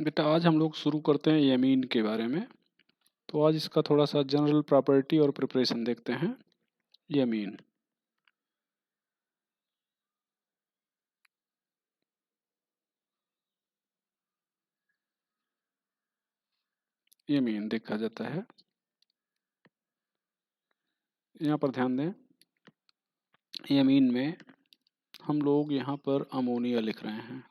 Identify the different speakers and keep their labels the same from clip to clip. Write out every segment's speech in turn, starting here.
Speaker 1: बेटा आज हम लोग शुरू करते हैं यमीन के बारे में। तो आज इसका थोड़ा सा जनरल प्रॉपर्टी और प्रिपरेशन देखते हैं। यमीन यमीन देखा जाता है। यहाँ पर ध्यान दें, यमीन में हम लोग यहाँ पर अमोनिया लिख रहे हैं।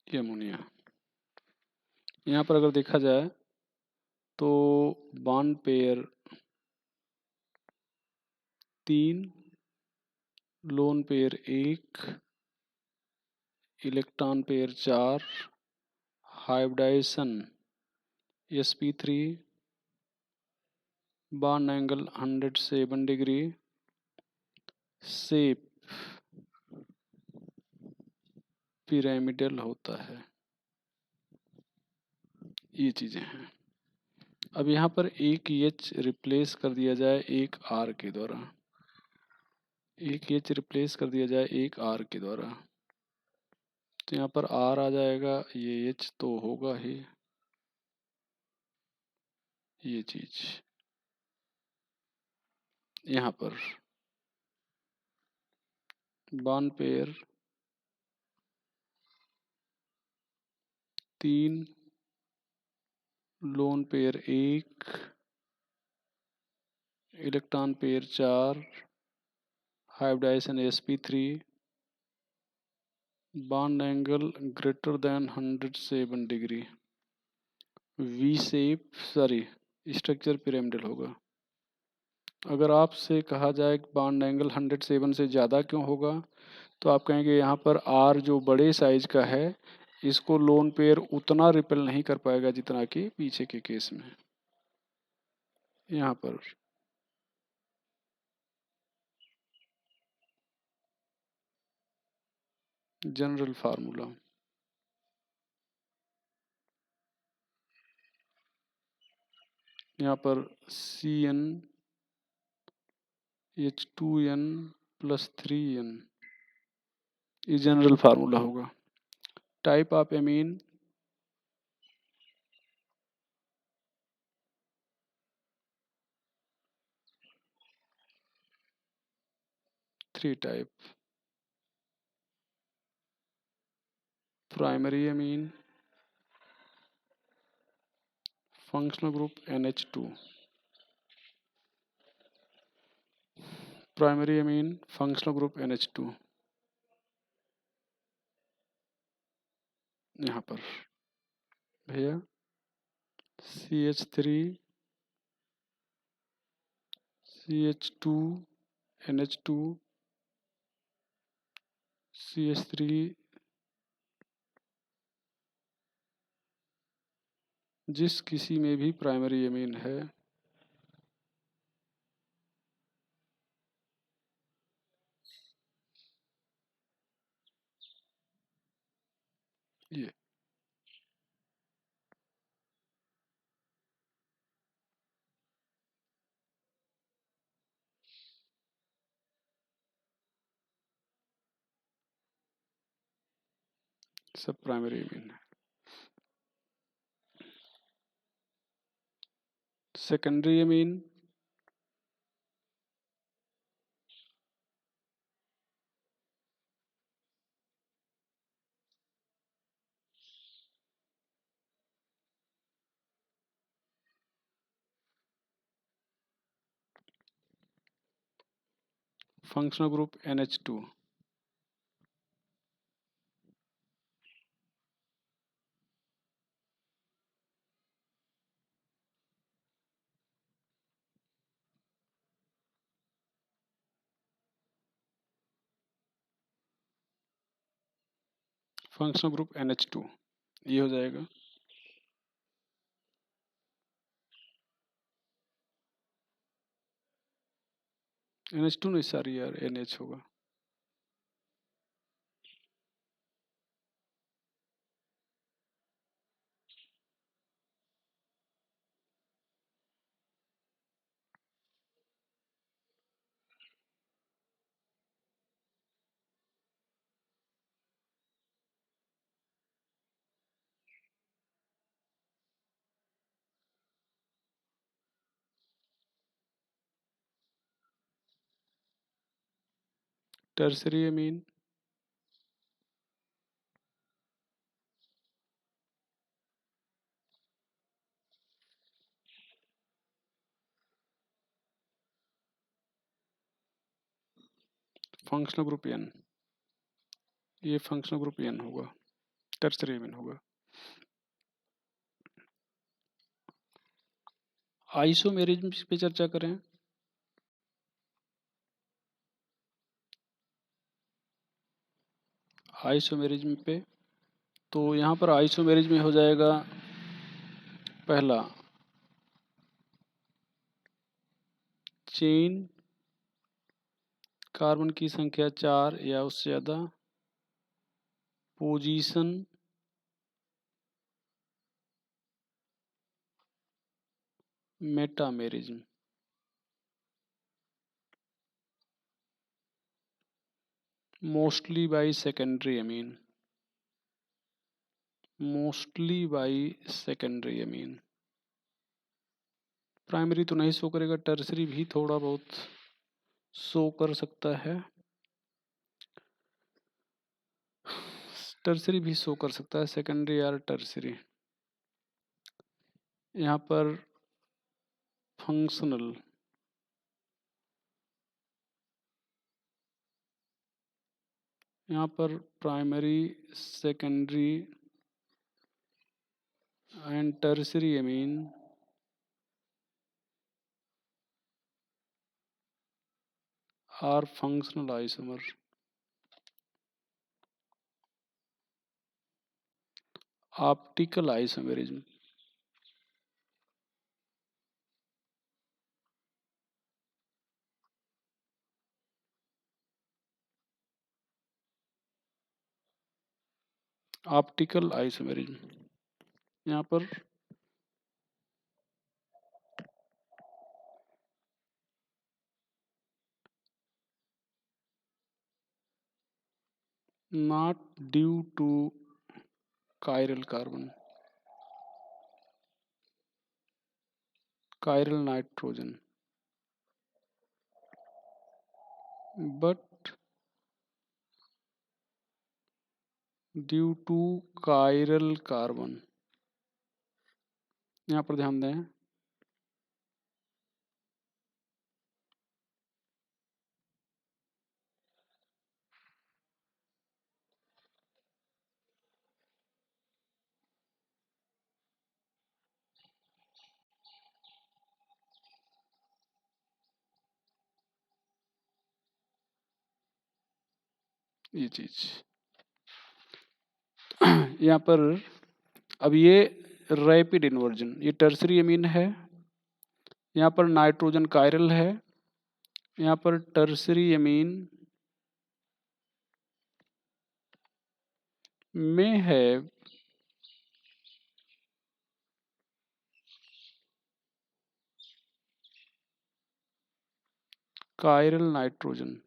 Speaker 1: ये अमोनिया यहाँ पर अगर देखा जाए तो bond pair 3, lone pair 1, electron pair 4, hybridisation sp3, bond angle 107 degree, shape pyramidal होता है। ये चीज़ें हैं। अब यहाँ पर एक एच रिप्लेस कर दिया जाए एक आर के द्वारा, एक एच रिप्लेस कर दिया जाए एक आर के द्वारा, तो यहाँ पर आर आ जाएगा, ये एच तो होगा ही। ये चीज यहाँ पर bond pair 3, lone pair 1, electron pair 4, hybridisation sp3, bond angle greater than 107 degree, V shape, sorry structure pyramidal होगा। अगर आपसे कहा जाए कि बॉन्ड एंगल 107 से ज़्यादा क्यों होगा, तो आप कहेंगे यहाँ पर आर जो बड़े साइज का है इसको लोन पेयर उतना रिपेल नहीं कर पाएगा जितना कि पीछे के केस में। यहाँ पर जनरल फार्मूला, यहाँ पर CN H2N + 3N, ये जनरल फार्मूला होगा। Type of amine, three type, primary amine, functional group NH2, primary amine functional group NH2। यहाँ पर भैया CH3 CH2 NH2 CH3, जिस किसी में भी प्राइमरी एमीन है ये सब प्राइमरी एमीन है। Secondary amine, functional group NH2, functional group NH2, ये हो जाएगा। NH2 नहीं सारी यार, NH होगा। टर्सरी अमीन, फंक्शनल ग्रुप एन, ये फंक्शनल ग्रुप एन होगा, टर्सरी अमीन होगा। आइसोमेरिज्म पे चर्चा करें। आइसोमेरिज्म पे तो यहाँ पर आइसोमेरिज्म में हो जाएगा पहला चेन कार्बन की संख्या 4 या उससे ज़्यादा, position metamerism, mostly by secondary amine, mostly by secondary amine. Primary तो नहीं शो करेगा, टर्सरी भी थोड़ा बहुत शो कर सकता है, टर्सरी भी शो कर सकता है, सेकेंडरी या टर्सरी। यहाँ पर फंक्शनल यहाँ पर primary, secondary and tertiary amine are functional isomer. Optical isomerism, optical isomerism यहाँ पर not due to chiral carbon, chiral nitrogen, but due to chiral carbon। यहाँ पर ध्यान दें, ये चीज यहाँ पर अब ये रैपिड इन्वर्जन, ये टर्सरी अमीन है, यहाँ पर नाइट्रोजन कायरल है, यहाँ पर टर्सरी अमीन में है chiral nitrogen,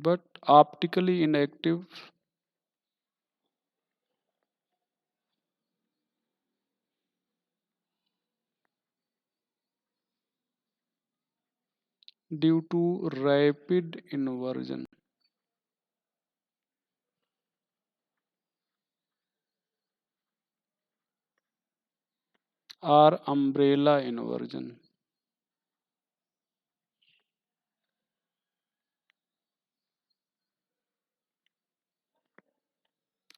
Speaker 1: but optically inactive due to rapid inversion or umbrella inversion।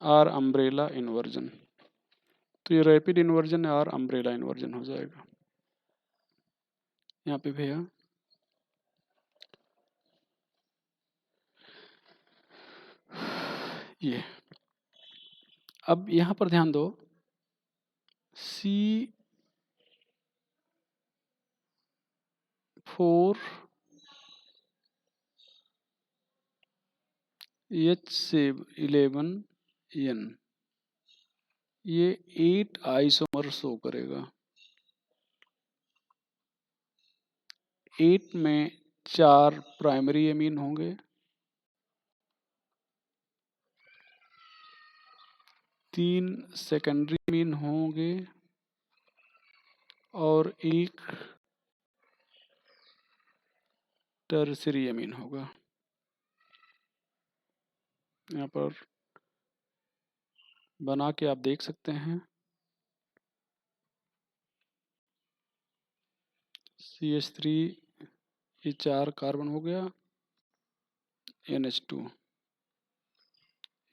Speaker 1: और अम्ब्रेला इन्वर्जन, तो ये रैपिड इन्वर्जन और अम्ब्रेला इन्वर्जन हो जाएगा। यहाँ पे भैया ये अब यहाँ पर ध्यान दो, C4H से 11N ये 8 आइसोमर शो करेगा। 8 में 4 प्राइमरी अमीन होंगे, 3 सेकेंडरी अमीन होंगे और 1 टर्सरी एमीन होगा। यहाँ पर बना के आप देख सकते हैं। CH3 ये 4 कार्बन हो गया। NH2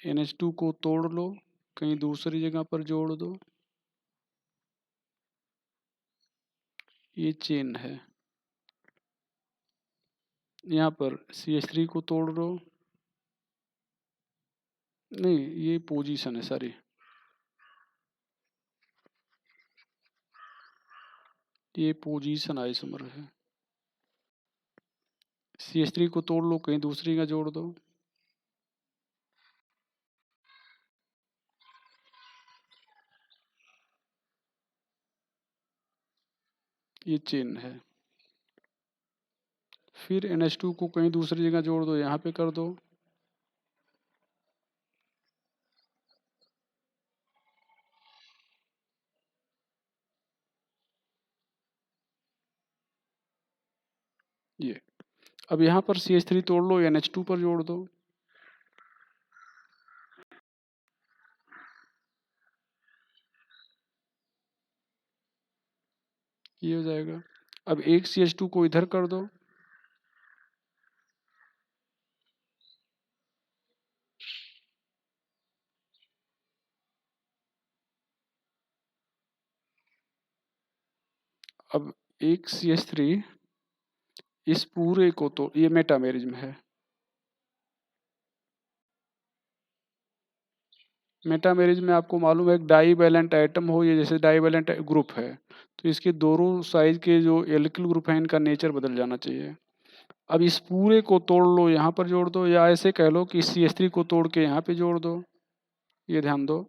Speaker 1: NH2 को तोड़ लो, कहीं दूसरी जगह पर जोड़ दो, ये चेन है। यहाँ पर CH3 को तोड़ लो, नहीं ये पोजीशन है, सॉरी ये पोजीशन आइसोमर है। CH3 को तोड़ लो, कहीं दूसरी का जोड़ दो, ये चेन है। फिर NH2 को कहीं दूसरी जगह जोड़ दो, यहाँ पे कर दो, ये। अब यहाँ पर CH3 तोड़ लो, NH2 पर जोड़ दो, ये हो जाएगा। अब एक CH2 को इधर कर दो, अब एक CH3 इस पूरे को, तो ये मेटामेरिज्म है। मेटामेरिज्म में आपको मालूम है एक डाईवैलेंट एटम हो, ये जैसे डाईवैलेंट ग्रुप है, तो इसके दोनों साइज के जो एल्किल ग्रुप हैं इनका नेचर बदल जाना चाहिए। अब इस पूरे को तोड़ लो, यहाँ पर जोड़ दो, या ऐसे कह लो कि CH3 को तोड़ के यहाँ पे जोड़ दो, ये ध्यान दो,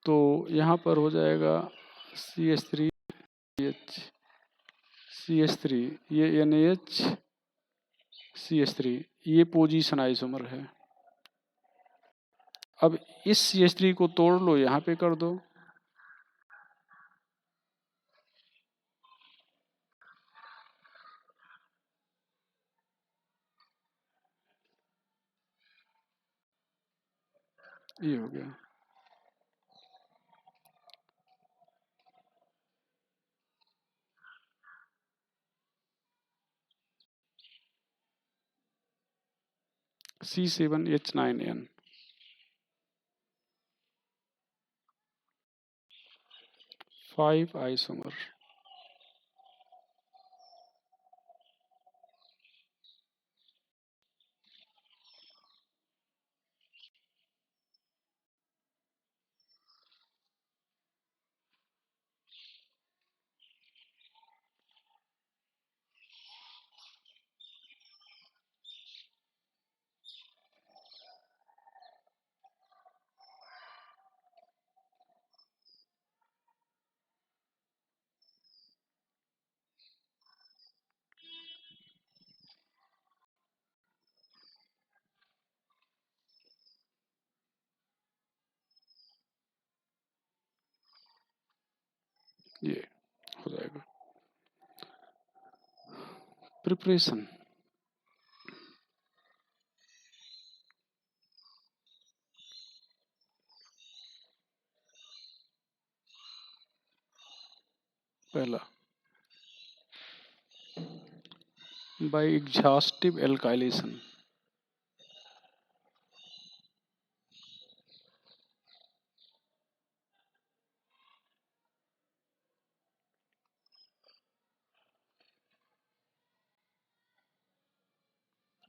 Speaker 1: तो यहाँ पर हो जाएगा CH3 CH3, ये NH CH3, ये पोजीशन आइसोमर है। अब इस CH3 को तोड़ लो, यहाँ पे कर दो, ये हो गया। C7H9N, 5 isomer. ये हो जाएगा। प्रिपरेशन, पहला by exhaustive alkylation,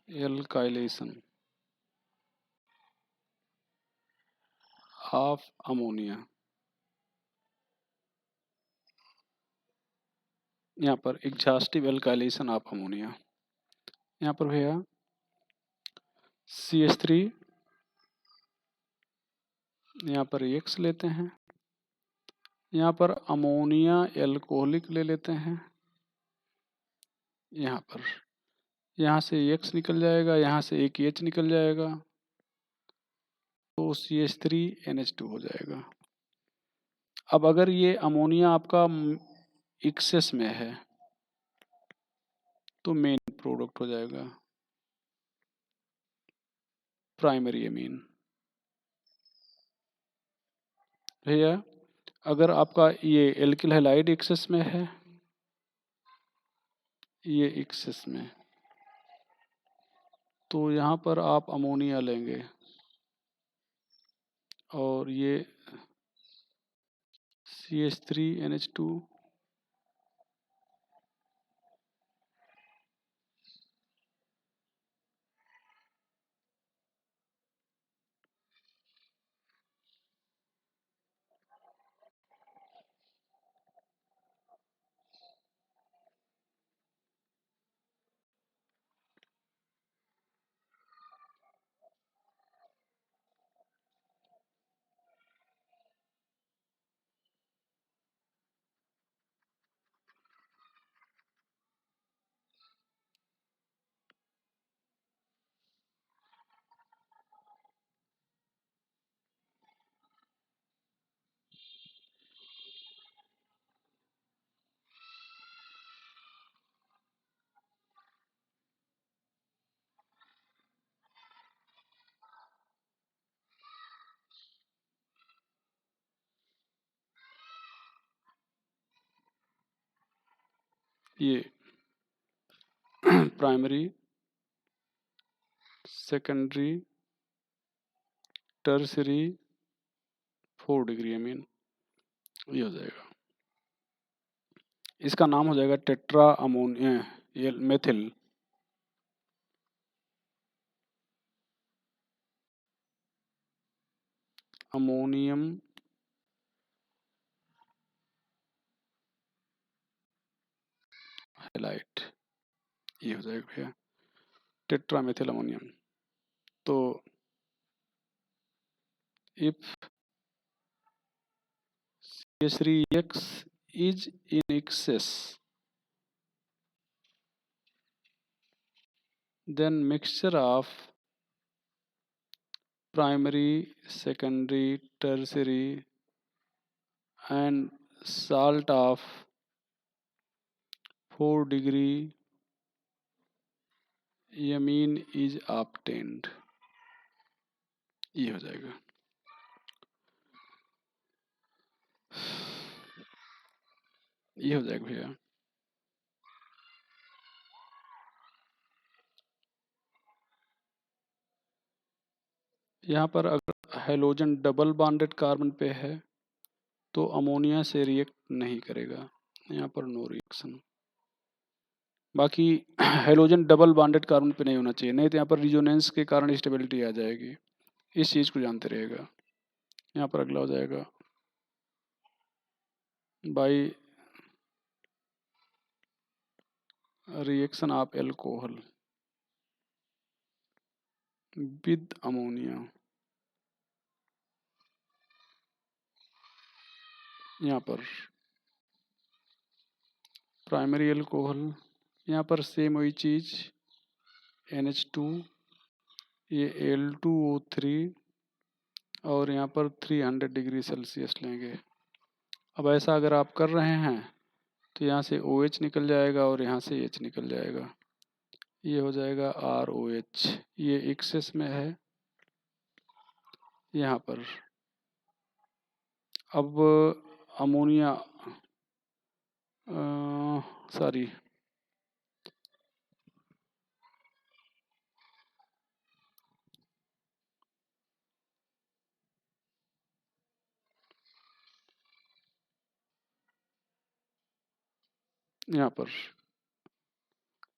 Speaker 1: alkylation of ammonia. यहाँ पर एग्जॉस्टिव एल्काइलेशन ऑफ अमोनिया, यहाँ पर भैया CH3, यहाँ पर X लेते हैं, यहाँ पर अमोनिया एल्कोहलिक ले लेते हैं, यहाँ पर यहाँ से X निकल जाएगा, यहाँ से एक H निकल जाएगा, तो CH3NH2 हो जाएगा। अब अगर ये अमोनिया आपका एक्सेस में है तो मेन प्रोडक्ट हो जाएगा, प्राइमरी अमीन। भैया अगर आपका ये एल्किल हैलाइड एक्सेस में है, ये एक्सेस में, तो यहाँ पर आप अमोनिया लेंगे और ये CH3NH2 ये primary, secondary, tertiary, 4 degree amine, ये हो जाएगा। इसका नाम हो जाएगा tetra ammonia methyl ammonium halide, ये हो जाएगा भैया टेट्रा मेथिल अमोनियम। तो if CH3X is in excess, then mixture of primary, secondary, tertiary and salt of 4 degree amine is obtained, ये हो जाएगा। ये हो जाएगा भैया। यहाँ पर अगर हेलोजन डबल बॉन्डेड कार्बन पे है तो अमोनिया से रिएक्ट नहीं करेगा, यहाँ पर नो रिएक्शन। बाकी हेलोजन डबल बॉन्डेड कार्बन पे नहीं होना चाहिए, नहीं तो यहाँ पर रिजोनेंस के कारण स्टेबिलिटी आ जाएगी। इस चीज़ को जानते रहेगा। यहाँ पर अगला हो जाएगा by reaction of alcohol with ammonia. यहाँ पर प्राइमरी एल्कोहल, यहाँ पर सेम वही चीज़ NH2, ये Al2O3 और यहाँ पर 300 डिग्री सेल्सियस लेंगे। अब ऐसा अगर आप कर रहे हैं तो यहाँ से OH निकल जाएगा और यहाँ से H निकल जाएगा, ये हो जाएगा ROH। ये एक्सेस में है यहाँ पर। अब अमोनिया सॉरी यहाँ पर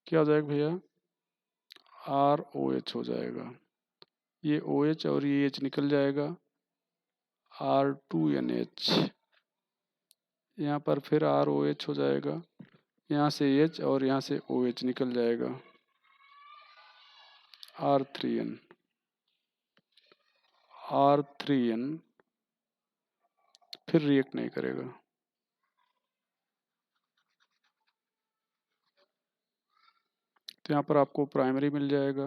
Speaker 1: क्या हो जाएगा भैया, ROH हो जाएगा, ये OH और ये H निकल जाएगा, R2NH, यहाँ पर फिर ROH हो जाएगा, यहाँ से H और यहाँ से OH निकल जाएगा, R3N, R3N फिर रिएक्ट नहीं करेगा। तो यहाँ पर आपको प्राइमरी मिल जाएगा,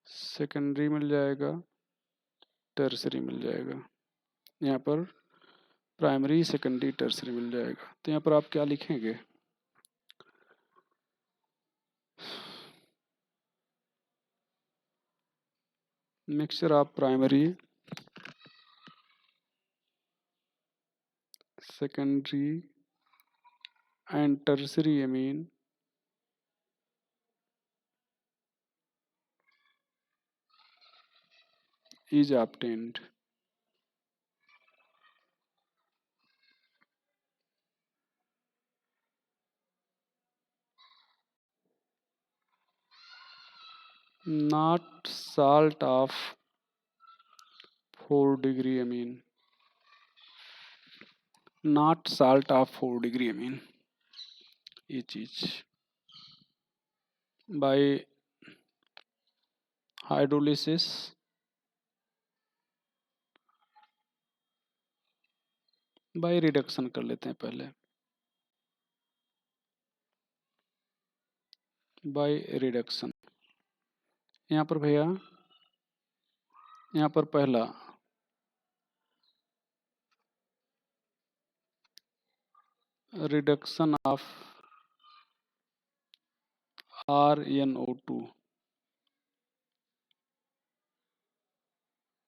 Speaker 1: सेकेंडरी मिल जाएगा, टर्सरी मिल जाएगा। यहाँ पर प्राइमरी, सेकेंडरी, टर्सरी मिल जाएगा। तो यहाँ पर आप क्या लिखेंगे, mixture of primary, secondary and tertiary amine is obtained. Not salt of 4-degree amine. Not salt of 4-degree amine. ये चीज by hydrolysis by रिडक्शन कर लेते हैं पहले, बाय रिडक्शन। यहाँ पर भैया, यहाँ पर पहला reduction of RnO2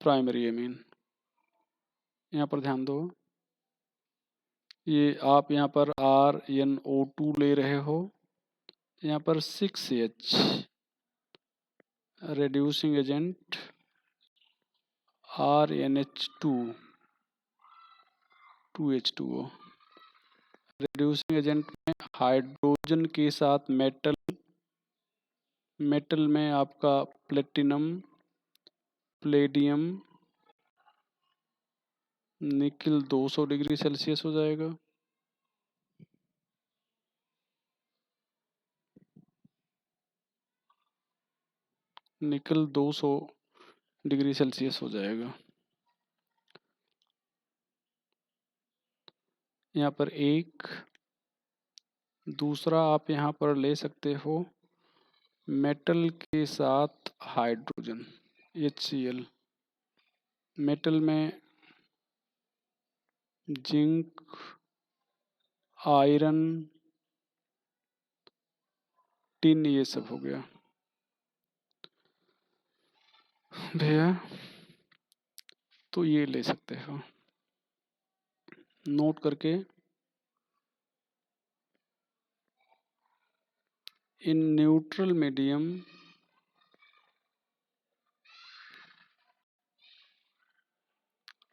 Speaker 1: primary amine. यहाँ पर ध्यान दो, ये आप यहाँ पर RnO2 ले रहे हो, यहाँ पर 6H reducing agent RnH2 2H2O। reducing agent में हाइड्रोजन के साथ मेटल, मेटल में आपका प्लेटिनम, प्लेडियम, निकल 200 डिग्री सेल्सियस हो जाएगा। निकल 200 डिग्री सेल्सियस हो जाएगा। यहाँ पर एक, दूसरा आप यहाँ पर ले सकते हो मेटल के साथ हाइड्रोजन HCl। मेटल में जिंक, आयरन, टिन, ये सब हो गया भैया, तो ये ले सकते हो नोट करके। In neutral medium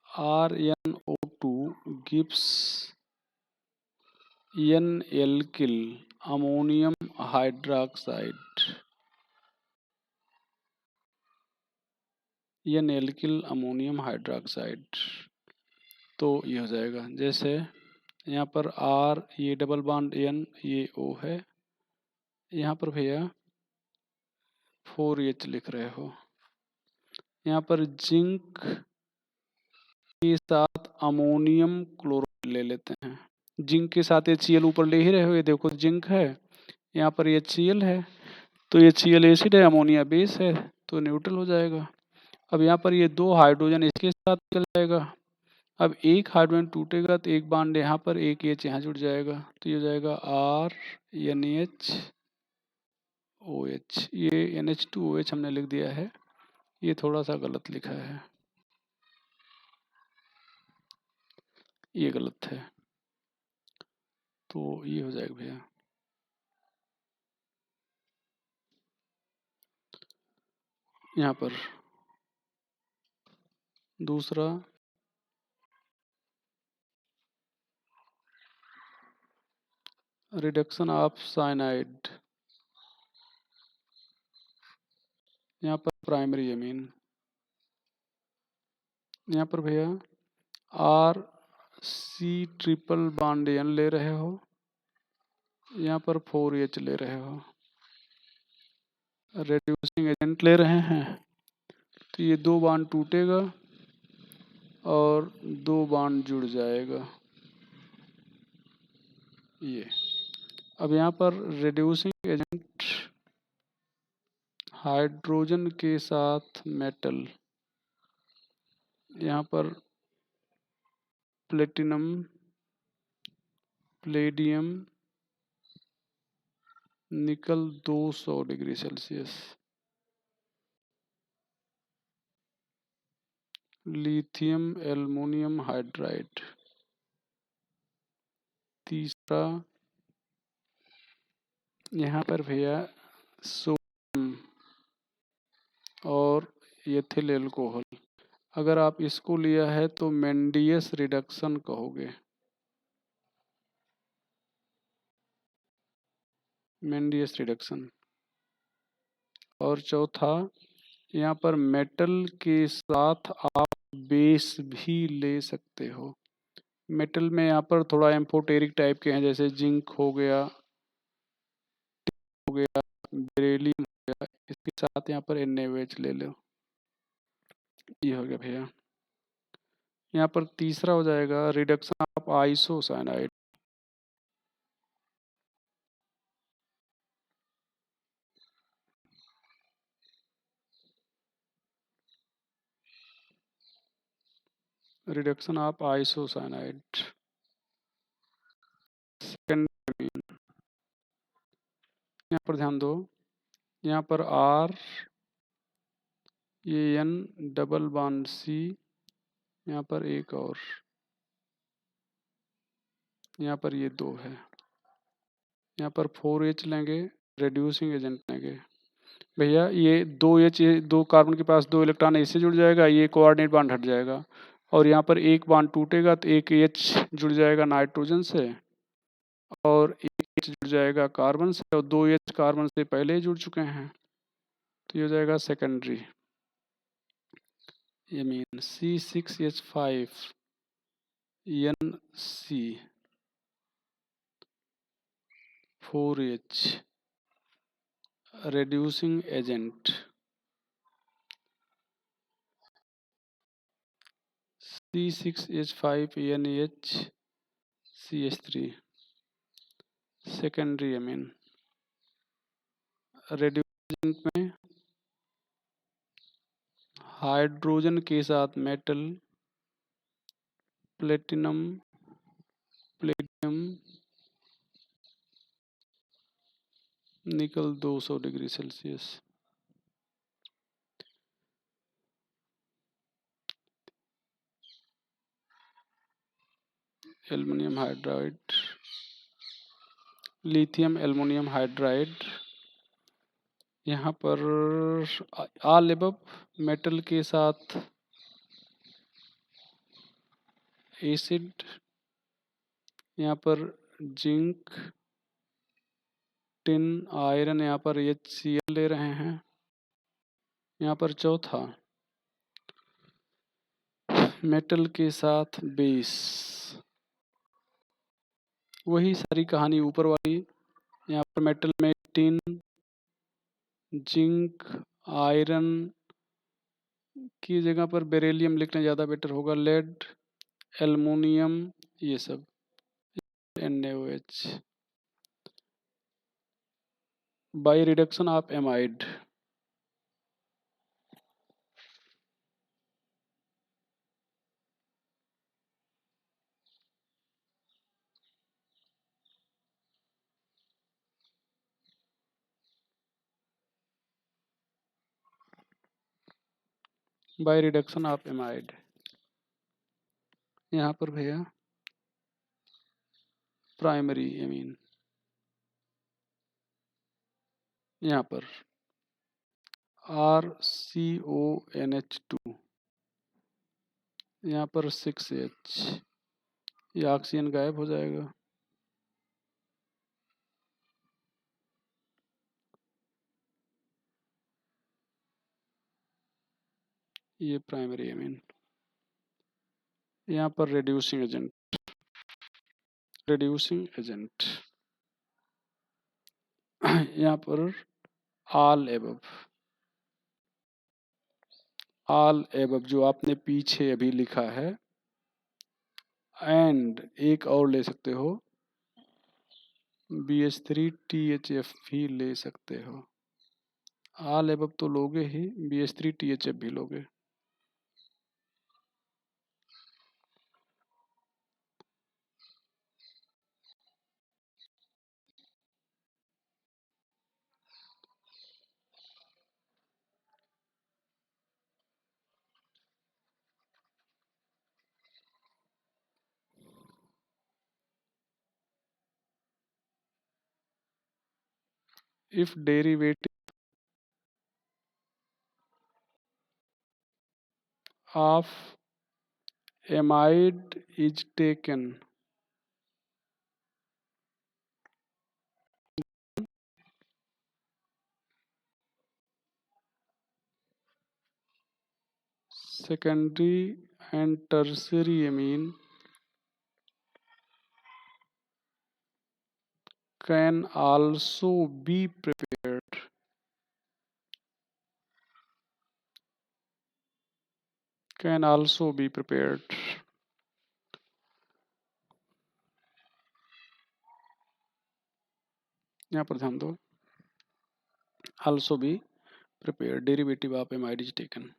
Speaker 1: RnO2 gives N-alkyl ammonium hydroxide। N-alkyl ammonium hydroxide, तो ये हो जाएगा जैसे यहाँ पर R, ये डबल बॉन्ड N, ये O है, यहाँ पर भैया 4H लिख रहे हो। यहाँ पर जिंक के साथ अमोनियम क्लोराइड ले लेते हैं। जिंक के साथ HCl ऊपर ले ही रहे हो, ये देखो जिंक है, यहाँ पर HCl है, तो HCl एसिड है, अमोनिया बेस है, तो न्यूट्रल हो जाएगा। अब यहाँ पर ये दो हाइड्रोजन इसके साथ चल जाएगा। अब एक हाइड्रोजन टूटेगा तो एक बॉन्ड यहाँ पर, एक H यहाँ जुड़ जाएगा, तो ये हो जाएगा RNH-OH। ये NH2OH हमने लिख दिया है, ये थोड़ा सा गलत लिखा है, ये गलत है, तो ये हो जाएगा भैया। यहाँ पर दूसरा रिडक्शन ऑफ साइनाइड, यहाँ पर प्राइमरी एमीन, यहाँ पर भैया RC ट्रिपल बॉन्ड N ले रहे हो, यहाँ पर 4H ले रहे हो, रेड्यूसिंग एजेंट ले रहे हैं, तो ये दो बॉन्ड टूटेगा और दो बॉन्ड जुड़ जाएगा ये। अब यहाँ पर रेड्यूसिंग एजेंट हाइड्रोजन के साथ मेटल, यहाँ पर प्लेटिनम, प्लेडियम, निकल 200 degree Celsius. Lithium aluminium hydride. तीसरा यहाँ पर भैया सोडियम और एथिल एल्कोहल। अगर आप इसको लिया है तो मेंडियस रिडक्शन कहोगे, मेंडियस रिडक्शन। और चौथा यहाँ पर मेटल के साथ आप बेस भी ले सकते हो। मेटल में यहाँ पर थोड़ा एम्फोटेरिक टाइप के हैं, जैसे जिंक हो गया, बेरिलियम हो गया। इसके साथ यहाँ पर NaOH ले लो। ये हो गया भैया। यहाँ पर तीसरा हो जाएगा reduction of isocyanide. Reduction of isocyanide. Second, यहाँ पर ध्यान दो, यहाँ पर R, ये N डबल बॉन्ड C, यहाँ पर एक और, यहाँ पर ये 2 है। यहाँ पर 4H लेंगे, रेड्यूसिंग एजेंट लेंगे। भैया ये 2H, ये 2 कार्बन के पास 2 इलेक्ट्रॉन इससे जुड़ जाएगा, ये कोऑर्डिनेट बॉन्ड हट जाएगा और यहाँ पर एक बॉन्ड टूटेगा तो एक H जुड़ जाएगा नाइट्रोजन से और एक H जुड़ जाएगा कार्बन से, और 2H कार्बन से पहले ही जुड़ चुके हैं, तो ये हो जाएगा सेकेंडरी। ये amine C6H5 NC 4H reducing agent। C6H5 NaHCH3 secondary amine. Reductant में हाइड्रोजन के साथ metal, platinum, platinum, nickel 200 degree Celsius. Aluminium hydride, lithium aluminium hydride. यहाँ पर ऑल एबव मेटल के साथ एसिड, यहाँ पर जिंक, टिन, आयरन, यहाँ पर HCl ले रहे हैं। यहाँ पर चौथा मेटल के साथ बेस, वही सारी कहानी ऊपर वाली। यहाँ पर मेटल में टिन, जिंक, आयरन की जगह पर बेरिलियम लिखना ज़्यादा बेटर होगा, लेड, एल्युमिनियम, ये सब NaOH by reduction of amide. By reduction of amide. यहाँ पर भैया प्राइमरी एमीन, यहाँ पर RCONH2, यहाँ पर 6H, ये ऑक्सीजन गायब हो जाएगा। ये प्राइमरी एमीन। यहाँ पर रेड्यूसिंग एजेंट, रेड्यूसिंग एजेंट। यहाँ पर ऑल एबव, ऑल एबव जो आपने पीछे अभी लिखा है, एंड एक और ले सकते हो, BH3THF भी ले सकते हो। ऑल एबव तो लोगे ही, BH3THF भी लोगे। if derivative of amide is taken, secondary and tertiary amine can also be prepared. Can also be prepared. यहाँ पर ध्यान दो, also be prepared, derivative of amide is taken.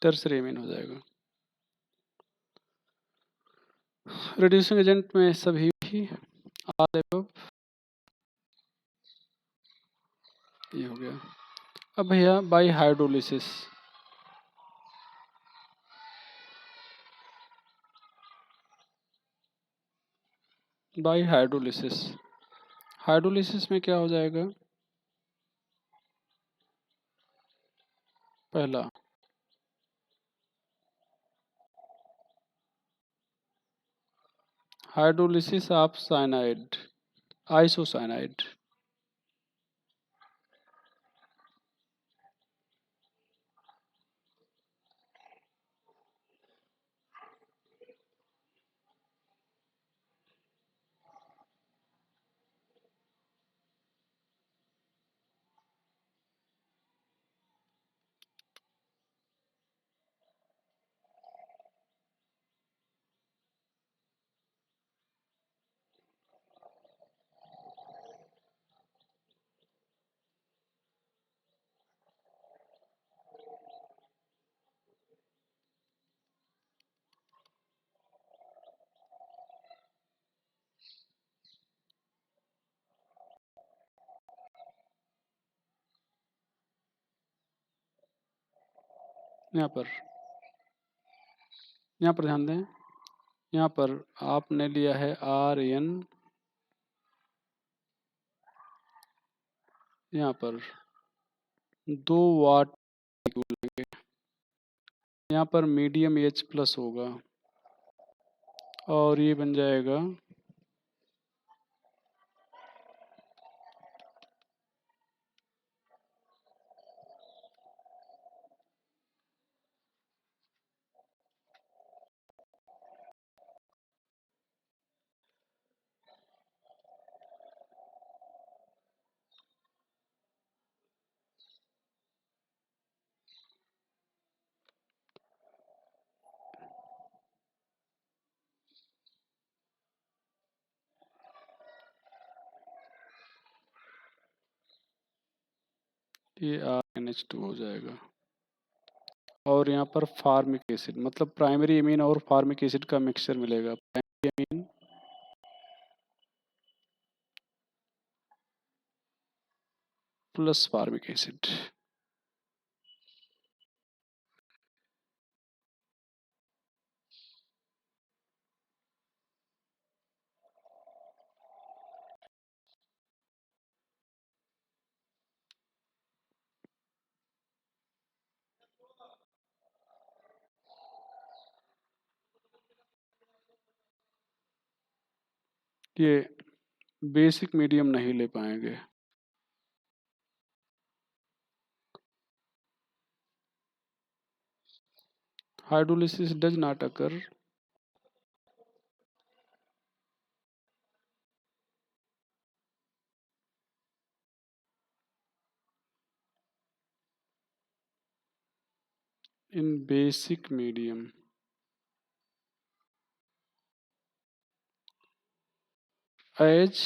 Speaker 1: Tertiary amine हो जाएगा। रिड्यूसिंग एजेंट में सभी आर एबव ये हो गया। अब भैया by hydrolysis, by hydrolysis, hydrolysis में क्या हो जाएगा? पहला हाइड्रोलिसिस ऑफ साइनाइड, आइसोसाइनाइड, यहाँ पर ध्यान दें, यहाँ पर आपने लिया है आर एन, यहाँ पर 2 वाट लेंगे, यहाँ पर मीडियम एच प्लस होगा और ये बन जाएगा ये RNH2 हो जाएगा और यहाँ पर फार्मिक एसिड मतलब प्राइमरी एमीन और फार्मिक एसिड का मिक्सचर मिलेगा। Primary amine plus formic acid, ये बेसिक मीडियम नहीं ले पाएंगे। hydrolysis does not occur in basic medium. As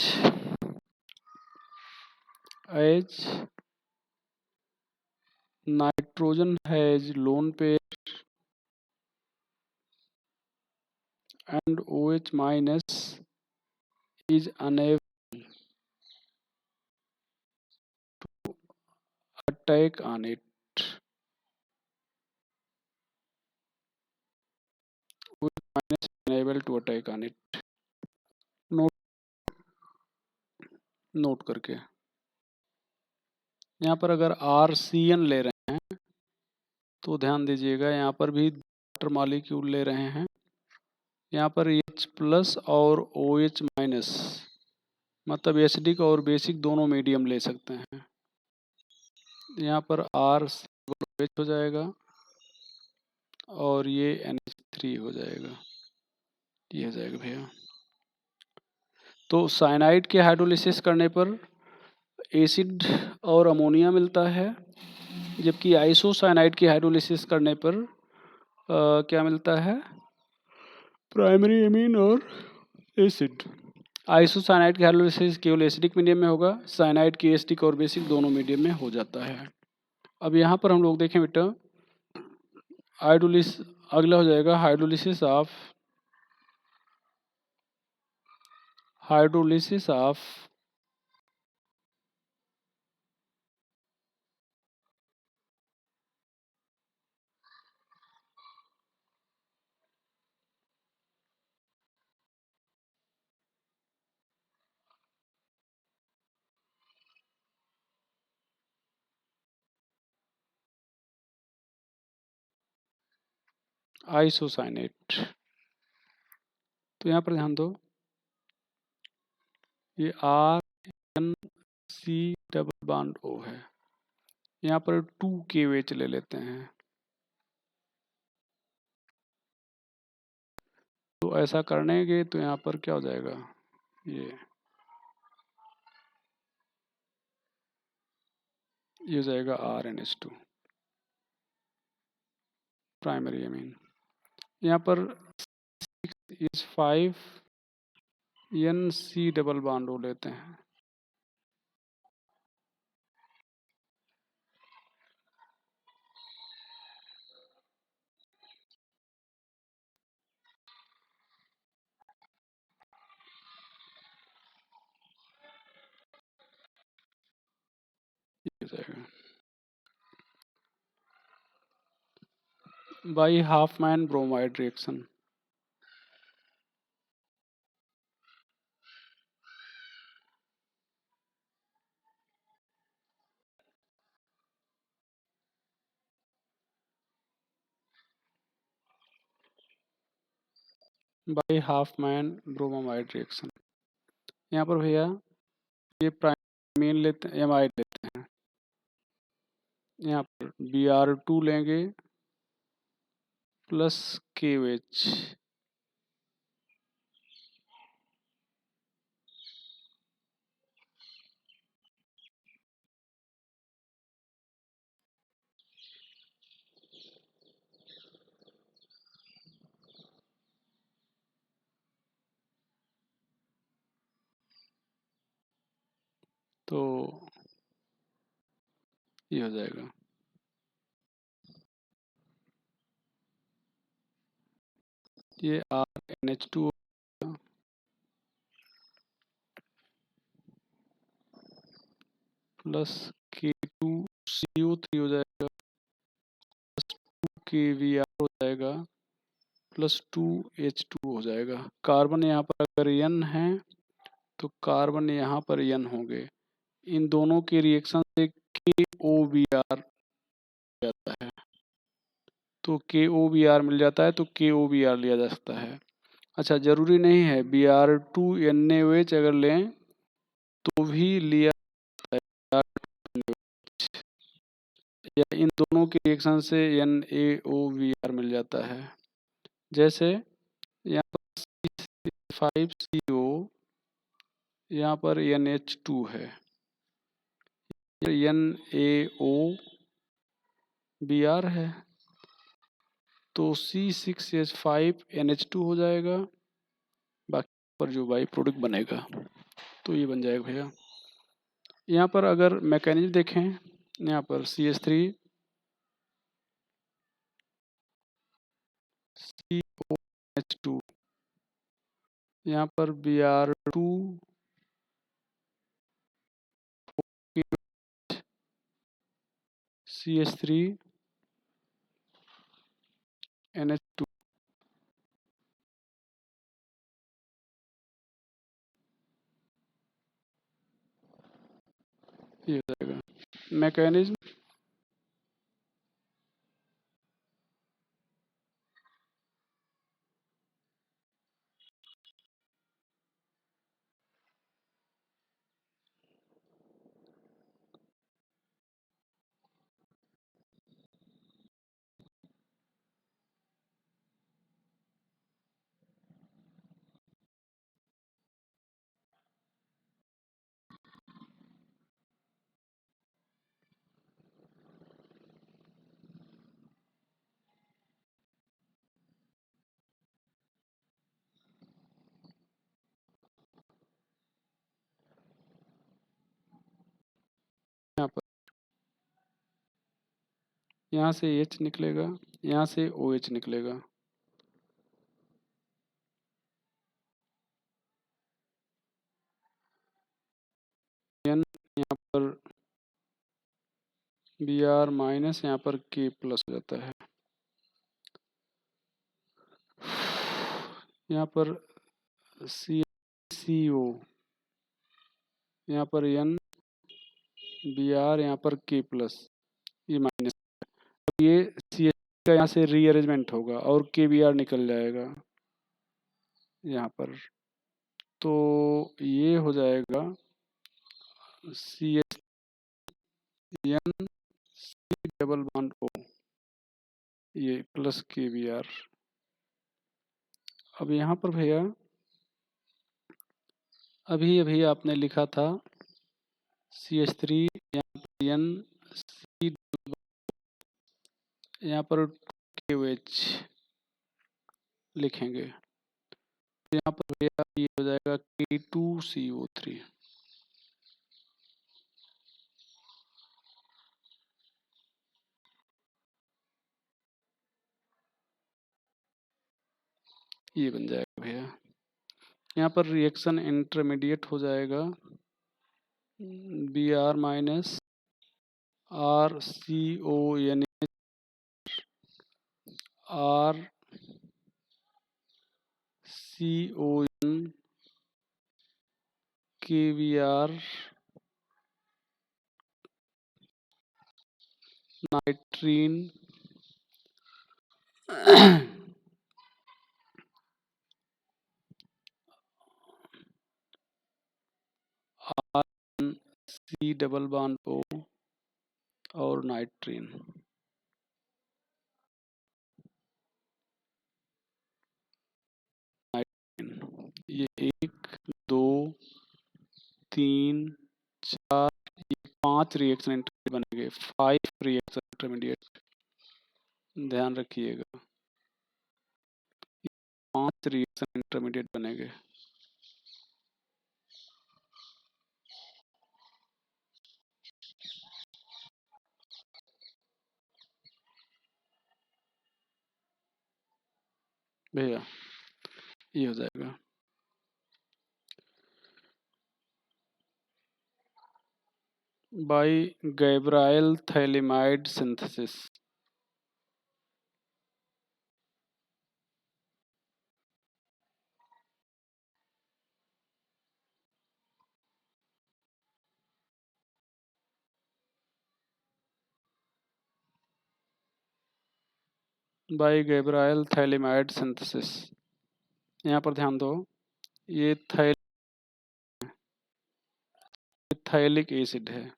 Speaker 1: nitrogen has lone pair and OH minus is unable to attack on it. OH minus is unable to attack on it. Note करके यहाँ पर अगर RCN ले रहे हैं तो ध्यान दीजिएगा, यहाँ पर भी वाटर मॉलिक्यूल ले रहे हैं। यहाँ पर H प्लस और OH माइनस, मतलब एसिडिक और बेसिक दोनों मीडियम ले सकते हैं। यहाँ पर R हो जाएगा और ये NH3 हो जाएगा, ये हो जाएगा भैया। तो साइनाइड के हाइड्रोलिसिस करने पर एसिड और अमोनिया मिलता है, जबकि आइसोसाइनाइड की हाइड्रोलिसिस करने पर क्या मिलता है? प्राइमरी एमीन और एसिड। आइसोसाइनाइड की हाइड्रोलिसिस केवल एसिडिक मीडियम में होगा, साइनाइड की एसिडिक और बेसिक दोनों मीडियम में हो जाता है। अब यहाँ पर हम लोग देखें बेटा, हाइड्रोलिसिस अगला हो जाएगा हाइड्रोलिसिस ऑफ आइसोसाइनेट। तो यहाँ पर ध्यान दो, ये RNC डबल बॉन्ड O है, यहाँ पर 2KOH ले लेते हैं। तो ऐसा करने के तो यहाँ पर क्या हो जाएगा, ये हो जाएगा RNH2 प्राइमरी एमीन। यहाँ पर 5 NC डबल बॉन्ड O लेते हैं। ये जाएगा by Hopman bromide reaction. By Hopman bromide reaction. यहाँ पर भैया ये प्राइमीन लेते हैं, एमाइड लेते हैं। यहाँ पर Br2 लेंगे प्लस KOH, तो ये हो जाएगा। ये RNH2 प्लस K2CO3 हो जाएगा, प्लस 2KVR हो जाएगा, प्लस 2H2 हो जाएगा। कार्बन यहाँ पर अगर N है तो कार्बन यहाँ पर N होंगे। इन दोनों के रिएक्शन से KOBr जाता है, तो KOBr मिल जाता है, तो KOBr लिया जा सकता है। अच्छा, जरूरी नहीं है, Br2 NaOH अगर लें तो भी लिया जाता है, या इन दोनों के रिएक्शन से NaOVr मिल जाता है। जैसे यहाँ पर C5CO, यहाँ पर NH2 है, NaOBr है, तो C6H5NH2 हो जाएगा, बाकी पर जो बाई प्रोडक्ट बनेगा तो ये बन जाएगा भैया। यहाँ पर अगर मैकेनिज्म देखें, यहाँ पर CH3 COH2, यहाँ पर Br2 CH3 NH2, ये हो जाएगा मैकेनिज्म। यहाँ पर यहाँ से H निकलेगा, यहाँ से OH निकलेगा, N यहाँ पर Br माइनस, यहाँ पर K प्लस हो जाता है। यहाँ पर CCO, यहाँ पर N Br, यहाँ पर K प्लस, ये माइनस। अब ये CH का यहाँ से रीअरेंजमेंट होगा और KBr निकल जाएगा यहाँ पर, तो ये हो जाएगा CHN C double bond O, ये प्लस KBr। अब यहाँ पर भैया अभी अभी आपने लिखा था CH3, यहाँ पर N C, यहाँ पर KOH लिखेंगे, यहाँ पर भैया ये हो जाएगा K2CO3। ये बन जाएगा भैया। यहाँ पर रिएक्शन इंटरमीडिएट हो जाएगा Br minus RCONH RCON KBr नाइट्रीन C double bond O और नाइट्रीन। ये 1 2 3 4, ये 5 रिएक्शन इंटरमीडिएट बनेंगे, 5 रिएक्शन इंटरमीडिएट, ध्यान रखिएगा 5 रिएक्शन इंटरमीडिएट बनेंगे। भैया ये हो जाएगा by Gabriel phthalimide synthesis. By Gabriel phthalimide synthesis, यहाँ पर ध्यान दो, ये थैलिक एसिड है,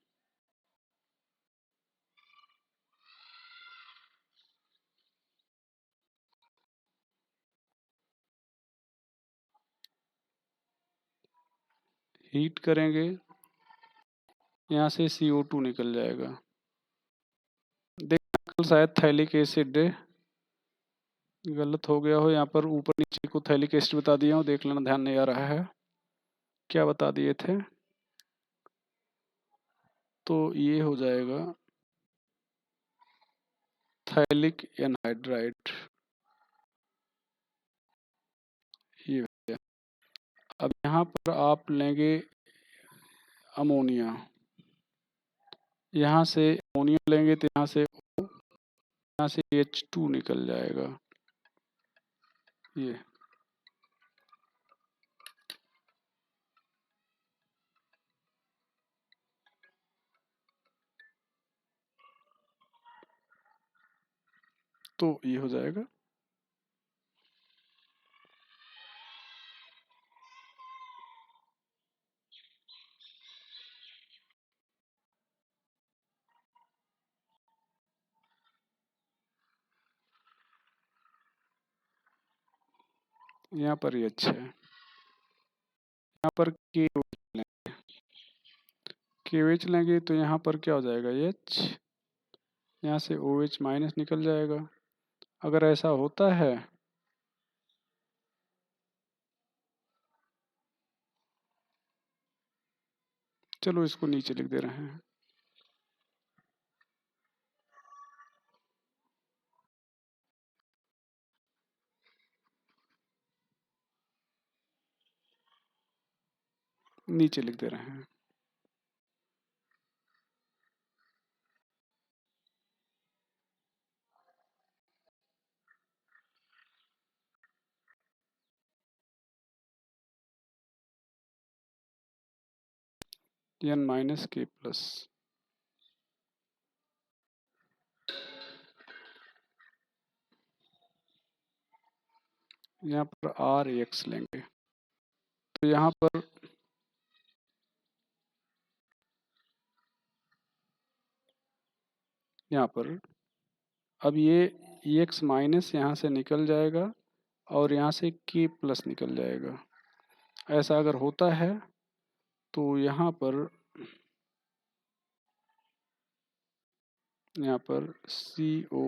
Speaker 1: हीट करेंगे, यहाँ से CO2 निकल जाएगा। देखना कल शायद थैलिक एसिड गलत हो गया हो, यहाँ पर ऊपर नीचे को थैलिक एसिड बता दिया हो, देख लेना, ध्यान नहीं आ रहा है क्या बता दिए थे। तो ये हो जाएगा थैलिक एनहाइड्राइड, ये हो गया। अब यहाँ पर आप लेंगे अमोनिया, यहाँ से अमोनिया लेंगे तो यहाँ से O, यहाँ से H2 निकल जाएगा, ये तो ये हो जाएगा। यहाँ पर ये अच्छा है, यहाँ पर KOH लेंगे तो यहाँ पर क्या हो जाएगा H, यहाँ से OH माइनस निकल जाएगा। अगर ऐसा होता है चलो इसको नीचे लिख दे रहे हैं, नीचे लिख दे रहे हैं। N माइनस K प्लस, यहाँ पर RX लेंगे तो यहाँ पर अब ये EX माइनस यहाँ से निकल जाएगा और यहाँ से K प्लस निकल जाएगा। ऐसा अगर होता है तो यहाँ पर CO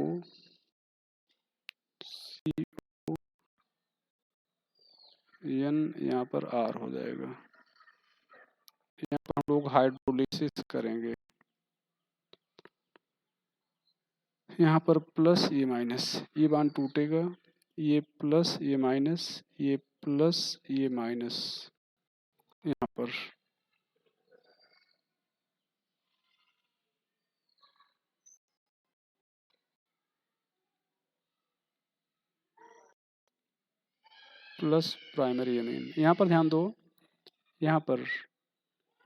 Speaker 1: N यहाँ पर R हो जाएगा। यहाँ पर हम लोग हाइड्रोलिसिस करेंगे, यहाँ पर प्लस ये माइनस, ये बांड टूटेगा, ये प्लस ये माइनस, ये प्लस ये माइनस, यहाँ पर प्लस प्राइमरी एमीन। यहाँ पर ध्यान दो, यहाँ पर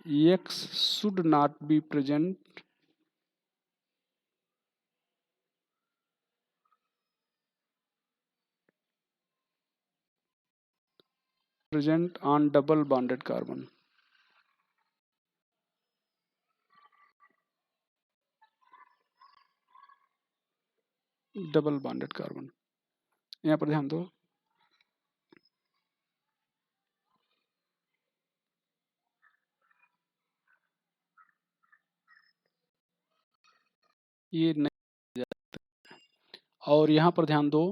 Speaker 1: X should not be present on double bonded carbon। Double bonded carbon, यहाँ पर ध्यान दो, ये नहीं जा सकते। और यहाँ पर ध्यान दो,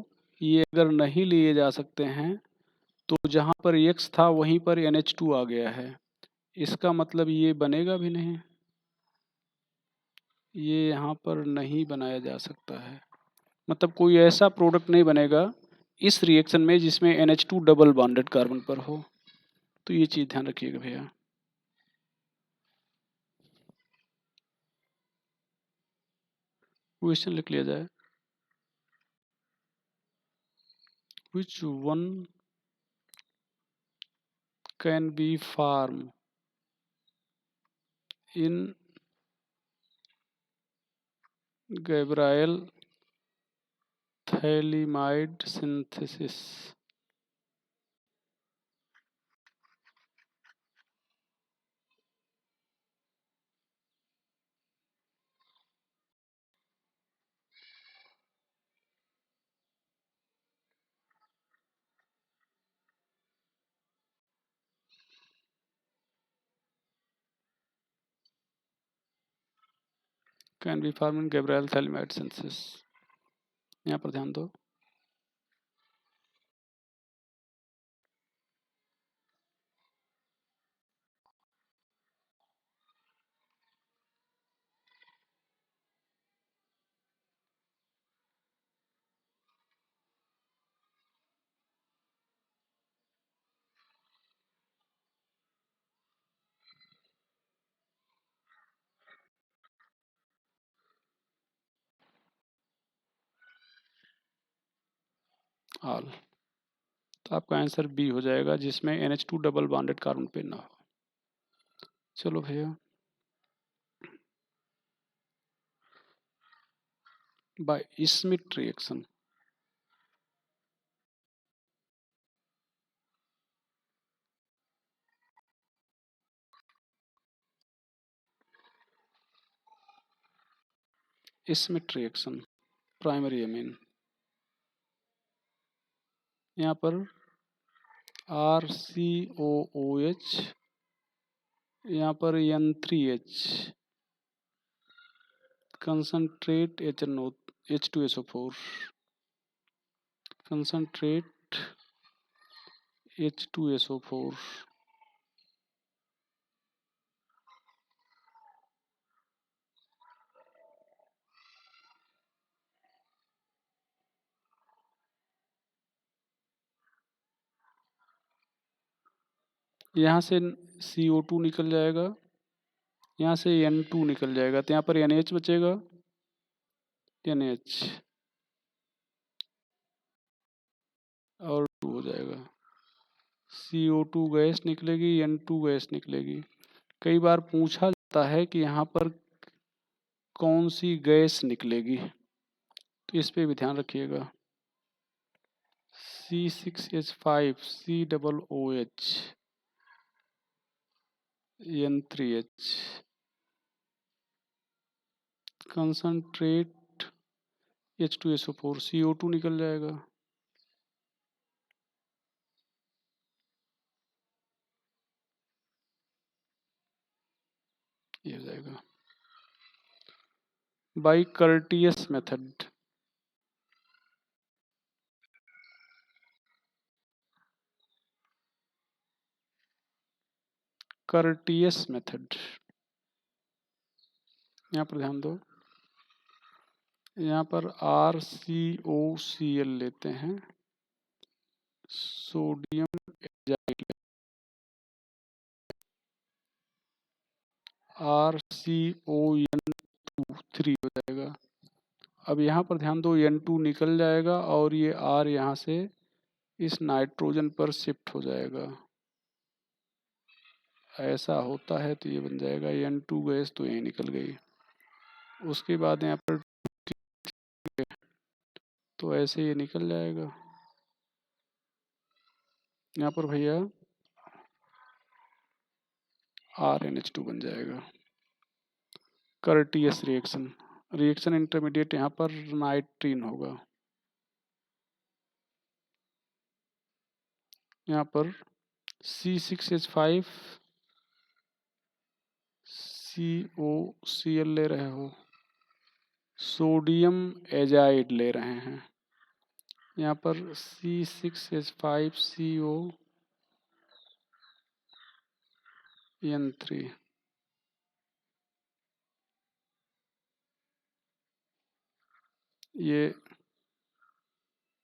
Speaker 1: ये अगर नहीं लिए जा सकते हैं तो जहाँ पर X था वहीं पर NH2 आ गया है, इसका मतलब ये बनेगा भी नहीं, ये यहाँ पर नहीं बनाया जा सकता है। मतलब कोई ऐसा प्रोडक्ट नहीं बनेगा इस रिएक्शन में जिसमें NH2 डबल बॉन्डेड कार्बन पर हो। तो ये चीज़ ध्यान रखिएगा भैया। क्वेश्चन लिख लिया जाए, which one can be formed in Gabriel thalidomide synthesis। Can be form in Gabriel phthalimide synthesis. यहाँ पर ध्यान दो। ऑल, तो आपका आंसर बी हो जाएगा, जिसमें NH2 डबल बॉन्डेड कार्बन पे ना हो। चलो भैया, bye Smith reaction. Smith reaction, primary amine. यहाँ पर RCOOH, यहाँ पर N3H, concentrate H2SO4, concentrate H2SO4। यहाँ से CO2 निकल जाएगा, यहाँ से N2 निकल जाएगा, तो यहाँ पर NH बचेगा, NH और 2 हो जाएगा। CO2 गैस निकलेगी, N2 गैस निकलेगी। कई बार पूछा जाता है कि यहाँ पर कौन सी गैस निकलेगी, तो इस पे भी ध्यान रखिएगा। C6H5 COOH N3H, concentrate H2SO4, CO2 निकल जाएगा। ये हो जाएगा by Curtius method. Curtius method, यहाँ पर ध्यान दो। यहाँ पर RCOCl लेते हैं, सोडियम एजाइड, RCON3 हो जाएगा। अब यहाँ पर ध्यान दो, N2 निकल जाएगा और ये R यहाँ से इस नाइट्रोजन पर शिफ्ट हो जाएगा। ऐसा होता है तो ये बन जाएगा N2 गैस, तो यही निकल गई। उसके बाद यहाँ पर तो ऐसे ये निकल जाएगा। यहाँ पर भैया RNH2 बन जाएगा। कर्टियस रिएक्शन, रिएक्शन इंटरमीडिएट यहाँ पर नाइट्रीन होगा। यहाँ पर C6H5 COCl ले रहे हो, सोडियम एजाइड ले रहे हैं। यहाँ पर C6H5 CON3, ये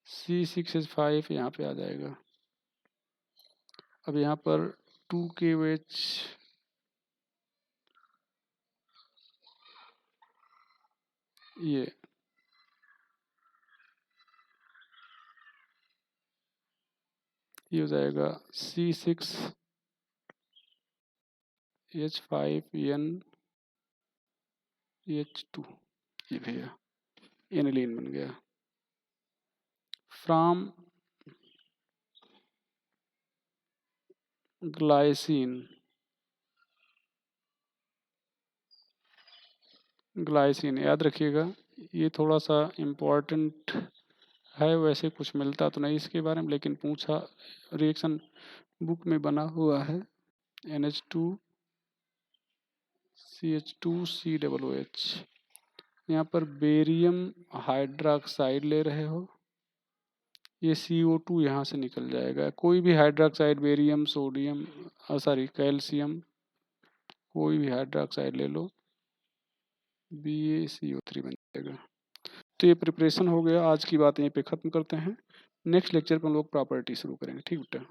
Speaker 1: C6H5 यहाँ पे आ जाएगा। अब यहाँ पर 2KOH, ये हो जाएगा C6H5NH2, ये भैया एनिलीन बन गया। फ्रॉम ग्लाइसिन, ग्लाइसिन याद रखिएगा, ये थोड़ा सा इम्पोर्टेंट है। वैसे कुछ मिलता तो नहीं इसके बारे में, लेकिन पूछा, रिएक्शन बुक में बना हुआ है। NH2 CH2 COOH, यहाँ पर बेरियम हाइड्रोक्साइड ले रहे हो, ये CO2 यहाँ से निकल जाएगा। कोई भी hydroxide, barium, sodium, sorry calcium, कोई भी हाइड्रोक्साइड ले लो, BaCO3 बन जाएगा। तो ये प्रिपरेशन हो गया। आज की बात यहीं पे ख़त्म करते हैं। नेक्स्ट लेक्चर पर हम लोग प्रॉपर्टी शुरू करेंगे। ठीक बेटा।